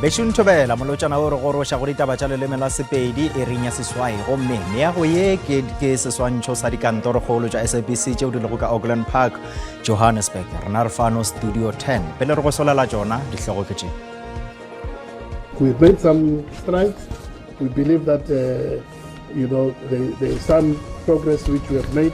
Bešo Nthobela molotšana o re goroša go ditaba tša leleme la Sepedi e reng ya seswai gomme meago ye ke seswantšho sa dikantorokgolo tša SABC tšeo di lego ka Auckland Park, Johannesburg. Rena re fano Studio 10 pele re go solela tšona dihlogo ke tše. We've made some strides. We believe that there is some progress which we have made.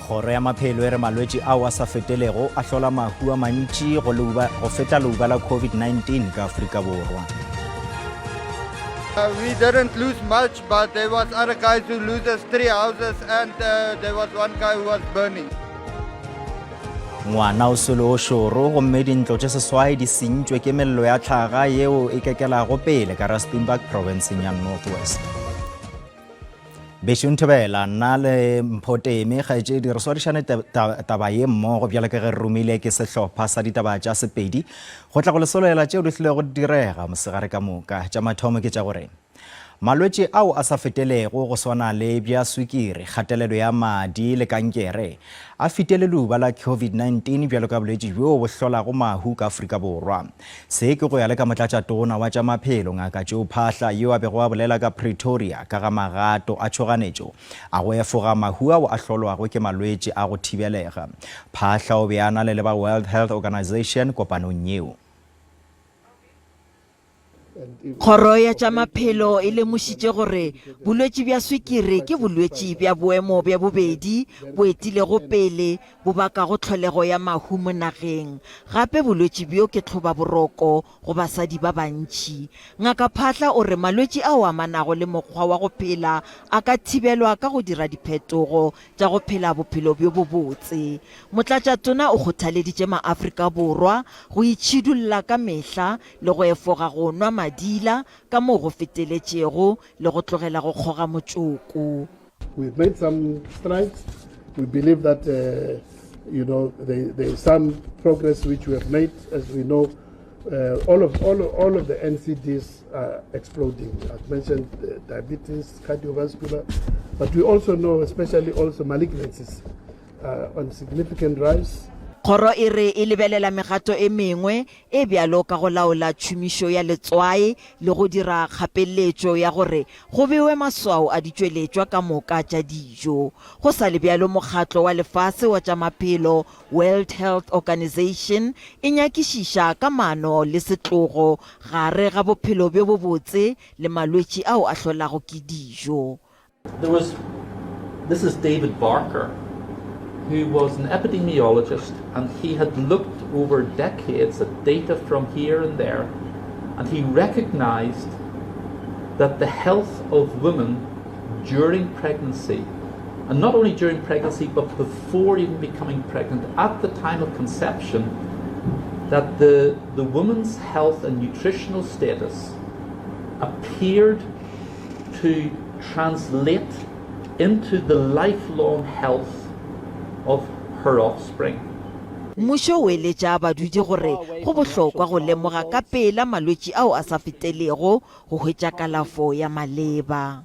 Kgoro ya maphelo e re malwetši ao a sa fetelego a hlola mahu a mantši go feta leuba la COVID-19 ka Afrika Borwa. We didn't lose much, but there was other guys who loses 3 houses and there was one guy who was burning. Ngwana o solo o šoro gomme dintlo tše seswai di sentšwe ke mello ya tlhaga yeo e kekelago pele ka Rustenburg provinceng ya North West. Bešo Nthobela nna le Mphoteme kgaetšedi re swadišane taba ye mmogo bjale ka ge re romile ke sehlopha sa ditaba tša Sepedi go tla go lesolela tšeo di tlilego direga mosegare ka moka. Tša mathomo ke tša gore malwetši ao a sa fetelego go swana le bja swikiri, kgatelelo ya madi le kankere a fetele leuba la COVID-19 bjalo ka bolwetši bjo bo hlolago mahu ka Afrika Borwa. Se ke go ya le ka motlatšatona wa tša maphelo ngaka Joe Phaahla yo a bego a bolela ka Pretoria ka ga magato a tšhoganetšo a go efoga mahu ao a hlolwago ke malwetši a go thibelega. Phaahla o be a na le ba World Health Organization kopanong yeo. Kgoro ya tša maphelo e lemošitše gore bolwetši bja swikiri ke bolwetši bja boemo bja bobedi bo etilego pele bo bakago tlholego ya mahu mo nageng. Gape bolwetši bjo ke tlhoba boroko go basadi ba bantši. Ngaka Phaahla o re malwetši ao a manago le mokgwa wa go phela a ka thibelwa ka go dira diphetogo tša go phela bophelo bjo bo botse. Motlatšatona o kgothaleditše maAfrika Borwa go itšhidulla ka mehla le go efoga go nwa madila ka mo go feteletšego le go tlogela go kgoga motsoko. We've made some strides. We believe that there is some progress which we have made. As we know, all of the NCDs are exploding. I've mentioned diabetes, cardiovascular, but we also know especially also malignancies on significant rise. Kgoro e re e lebelela megato e mengwe e bjalo ka go laola tšhomišo ya letswai le go dira kgapeletšo ya gore go bewe maswao a ditšweletšwa ka moka tša dijo. Go sa le bjalo mokgatlo wa lefase wa tša maphelo World Health Organization e nyakišiša ka mano le setlogo gare ga bophelo bjo bo botse le malwetši ao a hlolago ke dijo. This is David Barker, who was an epidemiologist, and he had looked over decades at data from here and there, and he recognized that the health of women during pregnancy, and not only during pregnancy but before even becoming pregnant, at the time of conception, that the woman's health and nutritional status appeared to translate into the lifelong health of her offspring. Mmušo o eletša badudi gore go bohlokwa go lemoga ka pela malwetši ao a sa fetelego go hwetša kalafo ya maleba.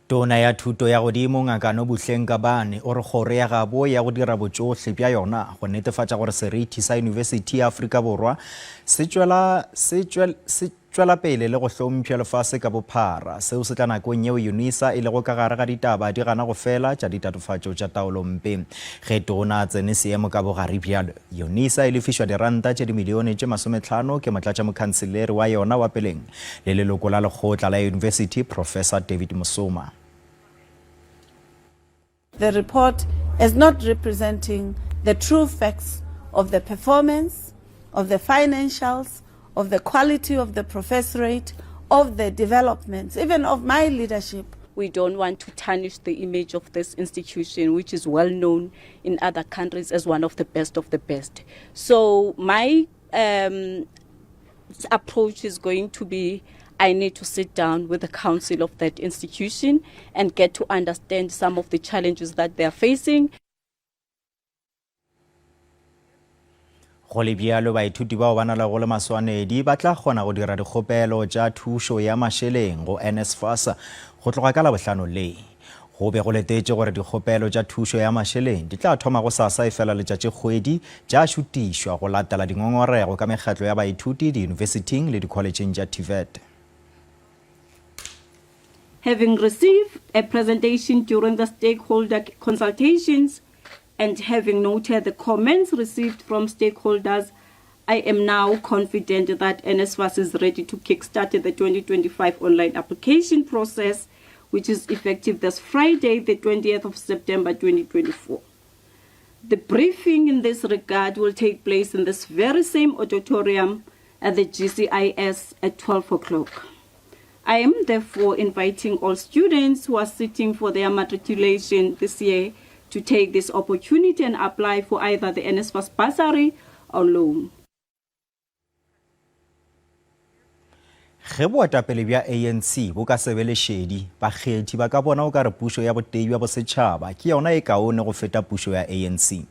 Tona ya thuto ya godimo ngaka Nobuhle Ngabane o re kgoro ya gabo ya go dira botšohle bja yona go netefatša gore seriti sa University ya Afrika Borwa se tšwela pele le go hlompšha lefase ka bophara. Seo se tla nakong yeo UNISA e lego ka gare ga ditaba di gana go fela tša ditatofatšo tša taolompe. Ge tona a tsene seemo ka bogare bjalo, UNISA e lefišwa diranta tše dimilione tše 50 ke motlatšamokhanseleri wa yona wa peleng le leloko la lekgotla la University Professor David Musoma. The report is not representing the true facts of the performance, of the financials, of the quality of the professorate, of the developments, even of my leadership. We don't want to tarnish the image of this institution, which is well known in other countries as one of the best of the best. So my approach is going to be, I need to sit down with the council of that institution and get to understand some of the challenges that they are facing. Go le bjalo baithuti bao ba na le go le maswanedi ba tla kgona go dira dikgopelo tša thušo ya mašeleng go NSFAS go tloga ka Labohlano le go be go letetse gore dikgopelo tša thušo ya mašeleng di tla thoma go sasa e fela letšatši kgwedi tša šutišwa go latela dingongorego ka mekgatlo ya baithuti diyunibesithing le dikholetšheng tša TVET. Having received a presentation during the stakeholder consultations and having noted the comments received from stakeholders, I am now confident that NSFAS is ready to kickstart the 2025 online application process, which is effective this Friday, the 20th of September 2024. The briefing in this regard will take place in this very same auditorium at the GCIS at 12 o'clock. I am therefore inviting all students who are sitting for their matriculation this year to take this opportunity and apply for either the NSFAS bursary or loan. Ge boetapele bja ANC bo ka sebe lešedi bakgethi ba ka bona o ka re pušo ya botei bja bosetšhaba ke yona e kaone go feta pušo ya ANC.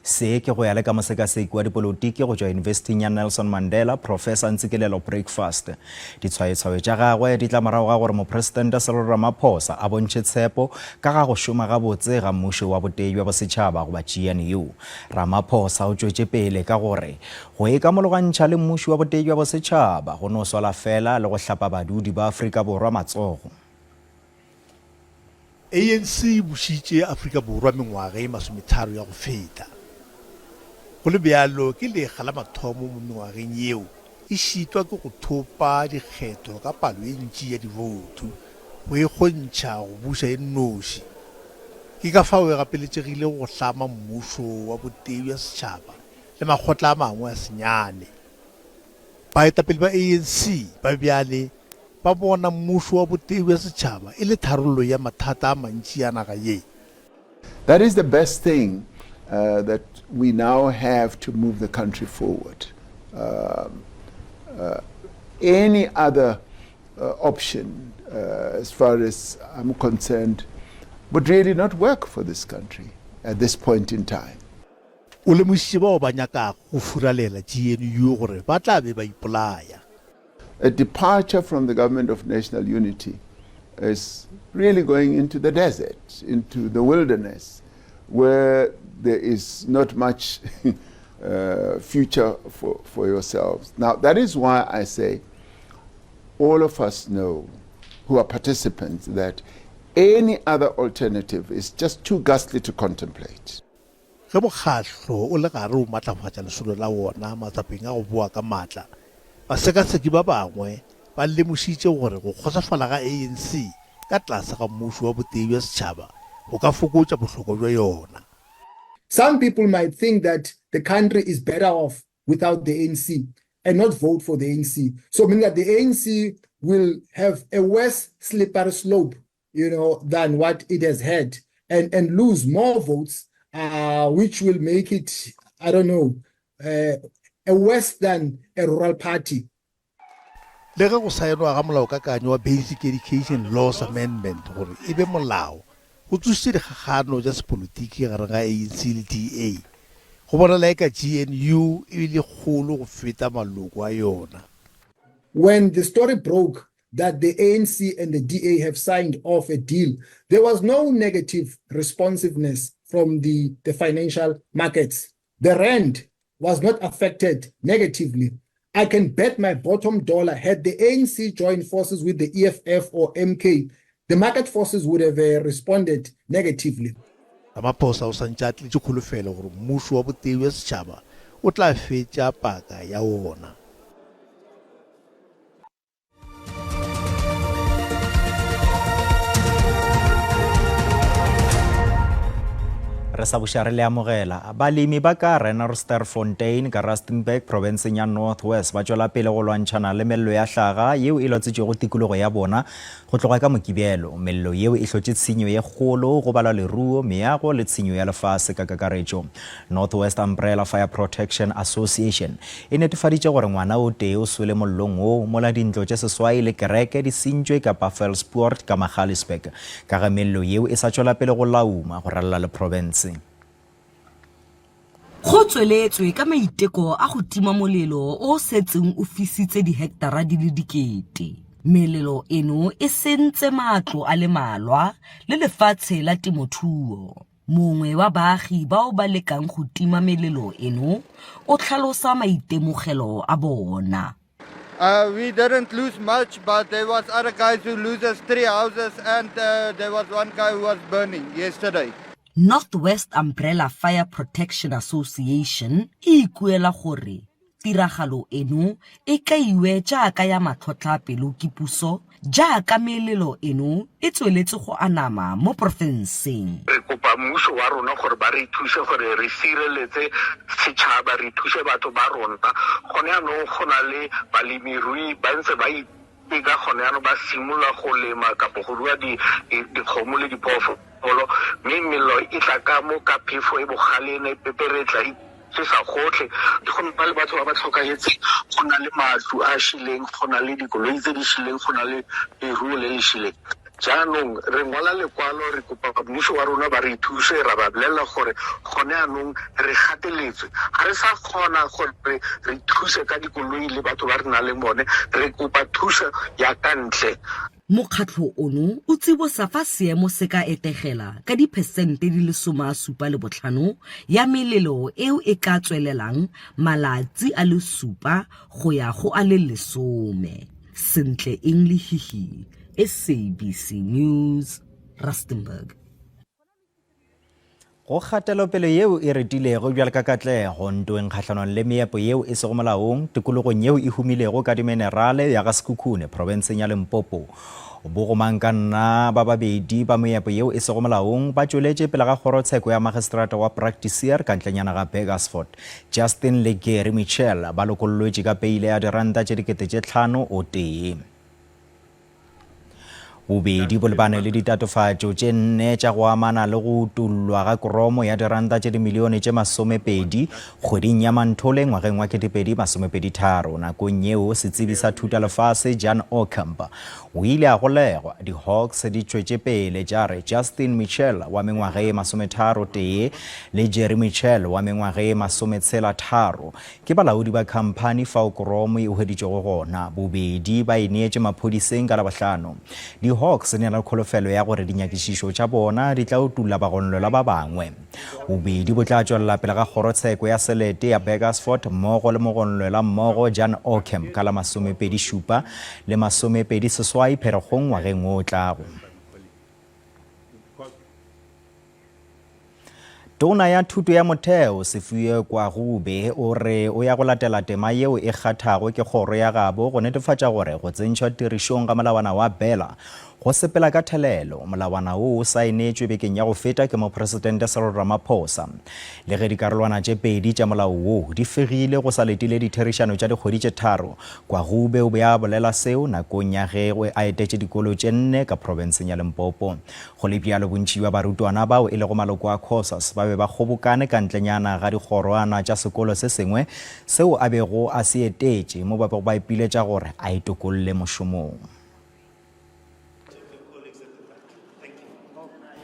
Se ke go ya le ka mosekaseki wa dipolotiki go tšwa yunibesithing ya Nelson Mandela Professor Ntsikelelo Breakfast. Ditshwaetshwayo tša gagwe di tla morago ga gore mopresidente Cyril Ramaphosa a bontšhe tshepo ka ga go šoma gabotse ga mmušo wa botei bja bosetšhaba goba GNU. Ramaphosa o tšwetše pele ka gore go e ka mologantšha le mmušo wa botei bja bosetšhaba go no swala fela le go hlapa badudi ba Afrika Borwa matsogo. ANC bušitše Afrika Borwa mengwaga e 30 ya go feta. Go le bjalo ke lega la mathomo mo mengwageng yeo e šitwa ke go thopa dikgetho ka palo e ntši ya divoutu go e kgontšha go buša e noši. Ke ka fao e gapeletšegile go hlama mmušo wa botei bja setšhaba le makgotla a mangwe a senyane. Baetapele ba ANC ba bjale ba bona mmušo wa botei bja setšhaba e le tharollo ya mathata a mantši ya naga ye. That is the best thing that we now have to move the country forward. Any other option, as far as I'm concerned, would really not work for this country at this point in time. O lemošitše bao ba nyaka go furalela GNU gore ba tla be ba ipolaya. A departure from the government of national unity is really going into the desert, into the wilderness, where there is not much future for yourselves. Now, that is why I say all of us know, who are participants, that any other alternative is just too ghastly to contemplate. Ge mokgatlo o le gare o matlafatša lesolo la wona matsapeng a go boa ka matla, basekaseki ba bangwe ba lemošitše gore go kgotsofala ga ANC ka tlase ga mmušo wa botei bja setšhaba go ka fokotša bohloko bja yona. Some people might think that the country is better off without the ANC and not vote for the ANC. So meaning that the ANC will have a worse slippery slope, than what it has had and lose more votes, which will make it, a worse than a rural party. Le ge go saenwa ga molaokakanyo wa Basic Education Laws Amendment gore e be molao, go tsošitše dikgagano tša sepolotiki gare ga ANC le DA. Go bonala eka GNU e bile kgolo go feta maloko a yona. When the story broke that the ANC and the DA have signed off a deal, there was no negative responsiveness from the financial markets. The rand was not affected negatively. I can bet my bottom dollar, had the ANC joined forces with the EFF or MK, the market forces would have responded negatively. Ramaphosa o santše a tletše kgolofelo gore mmušo wa botei bja setšhaba o tla fetša paka ya wona. Re sa buša re le amogela balemi ba ka Rennersterfontein ka Rustenburg provinceng ya North West ba tšwela pele go lwantšhana le mello ya hlaga yeo e lwatsetšego tikologo ya bona go tloga ka mokibelo. Mello yeo e hlotše tshenyo ye kgolo go balwa leruo, meago le tshenyo ya lefase ka kakaretšo. North West Umbrella Fire Protection Association e netefaditše gore ngwana o tee o swele mollong o mola dintlo tše seswai le kereke di sentšwe ka Buffelspoort ka Magaliesburg ka ge mello yeo e sa tšwela pele go lauma go ralala le province. Go tsweletswe ka maiteko a go tima molelo o setseng o fisitse diheketara di le dikete. Melelo eno e sentse matlo a le malwa le lefatshe la temothuo. Mongwe wa baagi bao ba lekang go tima melelo eno o tlhalosa maitemogelo a bona. We didn't lose much, but there was other guys who loses 3 houses, and there was one guy who was burning yesterday. Northwest Umbrella Fire Protection Association e ikuela gore tiragalo eno e kaiwe jaaka ya matlhotlha pelo ke puso jaaka melelo eno e tsweletse go anama mo porofenseng. Re kopa mmuso wa rona gore ba re thuse gore re sireletse setšhaba, re thuse batho ba rona. Gone anong go na le balemirui ba ntse ba ipeka gone anong ba simolola go lema kapo go rua dikgomo le diphoofolo, mme melelo e tla ka mo ka phefo e bogale ne peperetla se sa gotlhe go nna le batho ba ba tlhokagetse, go na le matlo a shileng, go na le dikoloi tse di shileng, go na le leruo le le shileng. Jaanong re ngola lekwalo re kopa mmuso wa rona ba re thuse, ra ba bolelela gore gone anong re gateletswe, ga re sa kgona gore re thuse ka dikoloi le batho ba re na le bone, re kopa thuso ya ka ntle. Mokgatlho ono o tsibosa fa seemo se ka etegela ka diphesente di le 75 ya melelo eo e ka tswelelang malatsi a le 7 go ya go a le 10. Sentle English, SABC News, Rustenburg. Go kgatelopele yeo e retilego bjale ka katlego ntweng kgatlhanong le meepo yeo e sego molaong tikologong yeo e humilego ka dimenerale ya ga Sekhukhune provinseng ya Limpopo. Bogomang ka nna ba babedi ba meepo yeo e sego molaong ba tšweletše pele ga kgorotsheko ya magistrata wa Practitioner ka ntlenyana ga Burgersfort. Justin le Gary Mitchell ba lokollotše ka peile ya diranta tše 5,000 o tee. Bobedi bo lebane le ditatofatšo tše 4 tša go amana le go tullwa ga koromo ya diranta tše dimilione tše 20 kgweding ya Manthole ngwageng wa 2023 nakong yeo setsebi sa thutalefase Jan Ocamp o ile a golegwa. Di-Hawks di tšwetše pele tša re Justin Mitchell wa mengwaga e 31 le Jerry Mitchell wa mengwaga e 63 ke balaodi ba khamphani fao koromo e hweditšego gona. Bobedi ba ineetše maphodiseng ka Labohlano. Di-Hawks ne la kholofelo ya gore dinyakišišo tša bona di tla utula bagonlola ba bangwe. Bobedi bo tla tšwelela pele ga kgorotsheko ya selete ya Burgersfort mmogo le mogonlola mmogo Jan Ocamp ka la 27 le 28 Pherekgong ngwageng o tlago. Tona ya thuto ya motheo Sifiwe Kwagube o re o ya go latela tema yeo e kgathago ke kgoro ya gabo go netefatša gore go tsentšhwa tirišong ga molawana wa Bela go sepela ka thelelo. Molawana o saenetšwe bekeng ya go feta ke mopresidente Cyril Ramaphosa. Le ge dikarolwana tše pedi tša molao wo di fegile go sa letile ditherišano tša dikgwedi tše 3, Kwagube o be a bolela seo nakong ya ge a etetše dikolo tše 4 ka provinseng ya Limpopo. Go le bjalo bontši ba barutwana bao e lego maloko a COSAS ba be ba kgobokane ka ntlenyana ga dikgorwana tša sekolo se sengwe seo a bego a se etetše mo ba bego ba ipiletša gore a itokolle mošomong.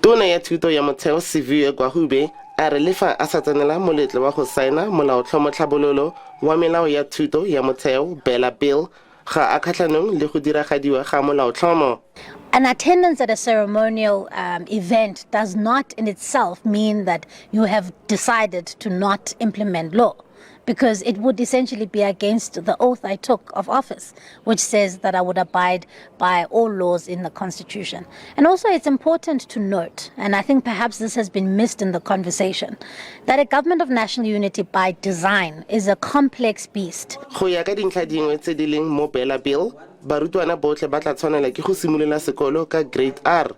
Tona ya thuto ya motheo Sifiwe Kwagube a re le fa a sa tsenela moletlo wa go saena molaotlhomo tlhabololo wa melao ya thuto ya motheo Bela Bill ga a kgatlhanong le go diragadiwa ga molaotlhomo. An attendance at a ceremonial event does not in itself mean that you have decided to not implement law, because it would essentially be against the oath I took of office, which says that I would abide by all laws in the Constitution. And also it's important to note, and I think perhaps this has been missed in the conversation, that a government of national unity by design is a complex beast. Go ya ka dintlha dingwe tse di leng mo Bela Bill, barutwana botlhe ba tla tshwanela ke go simolola sekolo ka grade R.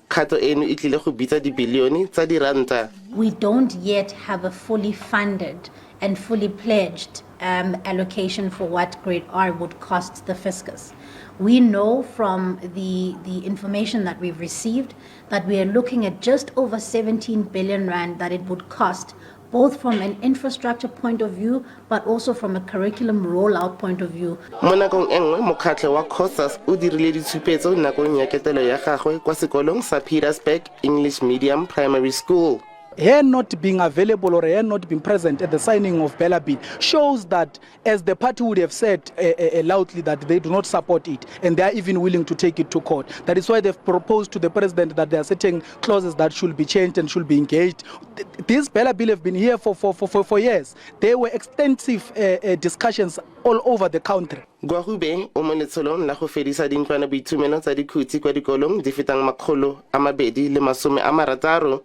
Kgato eno e tlile go bitsa dibilione tsa diranta. We don't yet have a fully funded and fully pledged allocation for what grade R would cost the fiscus. We know from the information that we've received that we are looking at just over 17 billion rand that it would cost, both from an infrastructure point of view, but also from a curriculum rollout point of view. Mo nakong engwe mokgatlho wa COSAS o dirile ditshupetso nakong ya ketelo ya gagwe kwa sekolong sa Petersburg English Medium Primary School. Her not being available or her not being present at the signing of Bella Bill shows that, as the party would have said loudly, that they do not support it and they are even willing to take it to court. That is why they've proposed to the president that there are certain clauses that should be changed and should be engaged. This Bella Bill have been here for years. There were extensive discussions all over the country. Gwahube o mo letsholong la go fedisa dintlwana boitumelo tsa dikhuti kwa dikolong di fetang 260.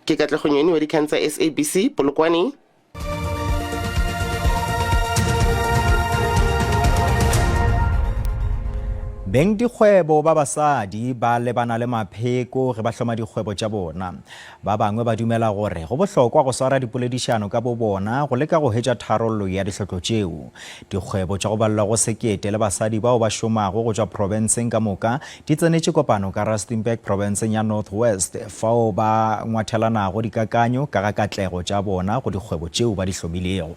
Ke Katlego wa dikgang tsa SABC Polokwane. Beng dikgwebo ba basadi ba lebana le mapheko ge ba hloma dikgwebo tša bona. Ba bangwe ba dumela gore go bohlokwa go swara dipoledišano ka bo bona go leka go hetša tharollo ya dihlotlo tšeo. Dikgwebo tša go balla go sekete le basadi bao ba šomago go tšwa provinceng ka moka di tsenetše kopano ka Rustenburg provinceng ya North West fao ba ngwathelanago dikakanyo ka ga katlego tša bona go dikgwebo tšeo ba di hlomilego.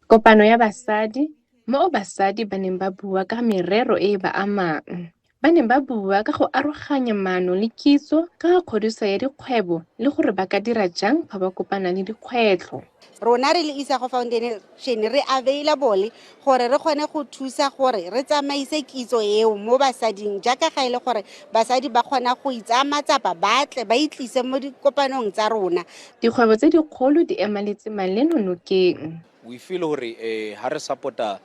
Kopano ya basadi mo basadi ba neng ba bua ka merero e ba amang. Ba neng ba bua ka go aroganya maano le kitso ka ga kgodiso ya dikgwebo le gore ba ka dira jang fa ba kopana le dikgwetlho. Rona re le Isago Foundation re available gore re kgone go thusa gore re tsamaise kitso eo mo basading jaaka ga ile gore basadi ba kgona go itsaya matsapa batle ba itlise mo dikopanong tsa rona. Dikgwebo tse dikgolo di emaletse maleno nokeng. We feel hore ha re supporta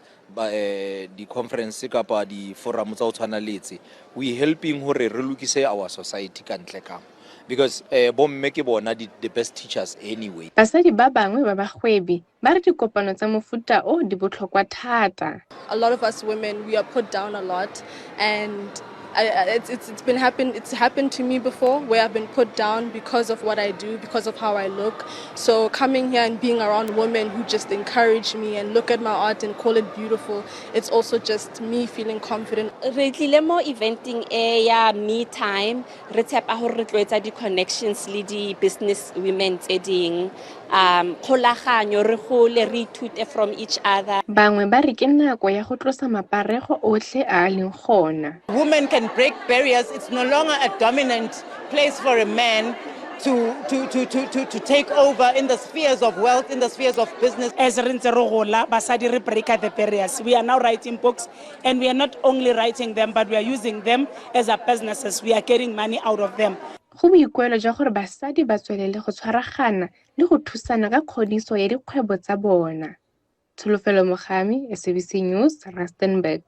di conference kapa di forum tsa o tshwana letse we helping hore re lokise our society ka ntle ka because bomme ke bona the best teachers anyway. Basadi ba bangwe ba bagwebi ba re dikopano tsa mofuta o di botlhokwa thata. A lot of us women, we are put down a lot, and it's happened to me before where I've been put down because of what I do, because of how I look. So coming here and being around women who just encourage me and look at my art and call it beautiful, it's also just me feeling confident. Re tlile mo eventing ya me time re tshepa hore re tloetsa di connections le di business women tse ding kgolaganyo re gole re ithute from each other. Bangwe ba re ke nako ya go tlosa maparego otlhe a leng gona. Women can break barriers. It's no longer a dominant place for a man to take over in the spheres of wealth, in the spheres of business. As basadi re break the barriers. We are now writing books, and we are not only writing them, but we are using them as our businesses. We are getting money out of them. Go boikuelo jwa gore basadi ba tswelele go tshwaragana le go thusana ka kgodiso ya dikgwebo tsa bona. Tsholofelo Mogami, SABC News, Rustenburg.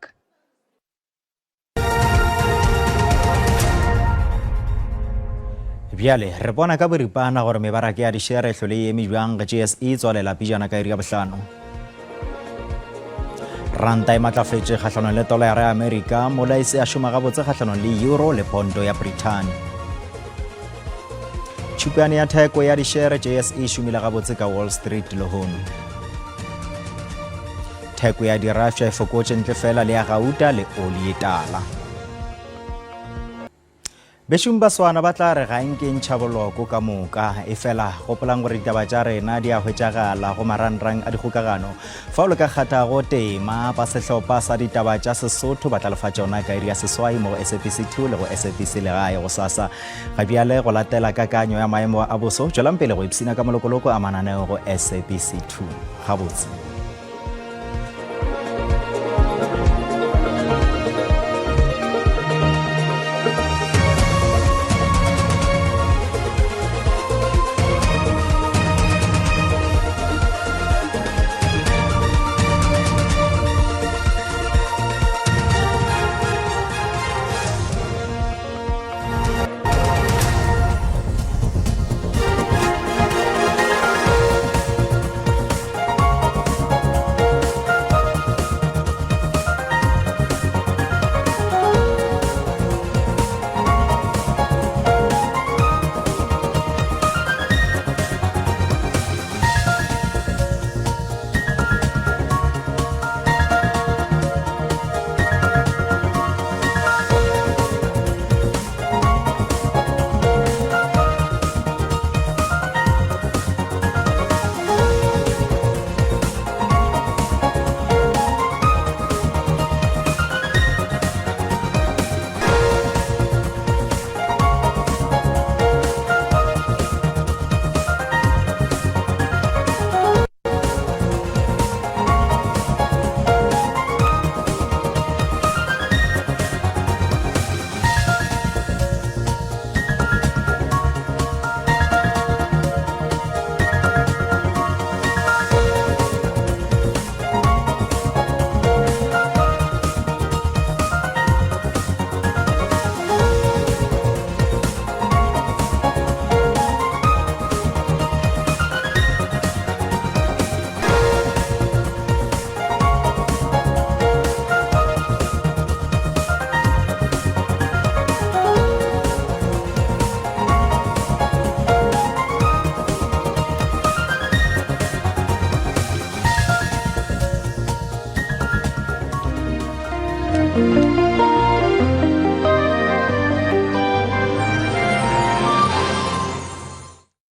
Bjale re bona ka boripana gore mebaraka ya dishere e hlole eme bjang ga GSE tswalela pijana ka iri ya bohlano. Ranta e matlafetse kgatlhanong le dolara ya Amerika, molaese a šoma gabotse kgatlhanong le euro le pondo ya Britain. Tšhupiane ya theko ya dishere GSE šomile gabotse ka Wall Street le hono. Theko ya dirafša e fokotše ntle fela le ya gauta le oli e tala. Bešomi ba Setswana ba tla re ga nke ntšhaboloko ka moka e fela gopolang gore ditaba tša rena di a hwetšagala go marangrang a dikgokagano fa o le ka kgathago tema ba sehlopha sa ditaba tša Sesotho ba tla lefa tšona ka iri ya seswai mo SABC 2 le go SABC Legae go sasa ga bjale go latela kakanyo ya maemo a boso tšwelang pele go ipsina ka molokoloko a mananeo go SABC 2 gabotse.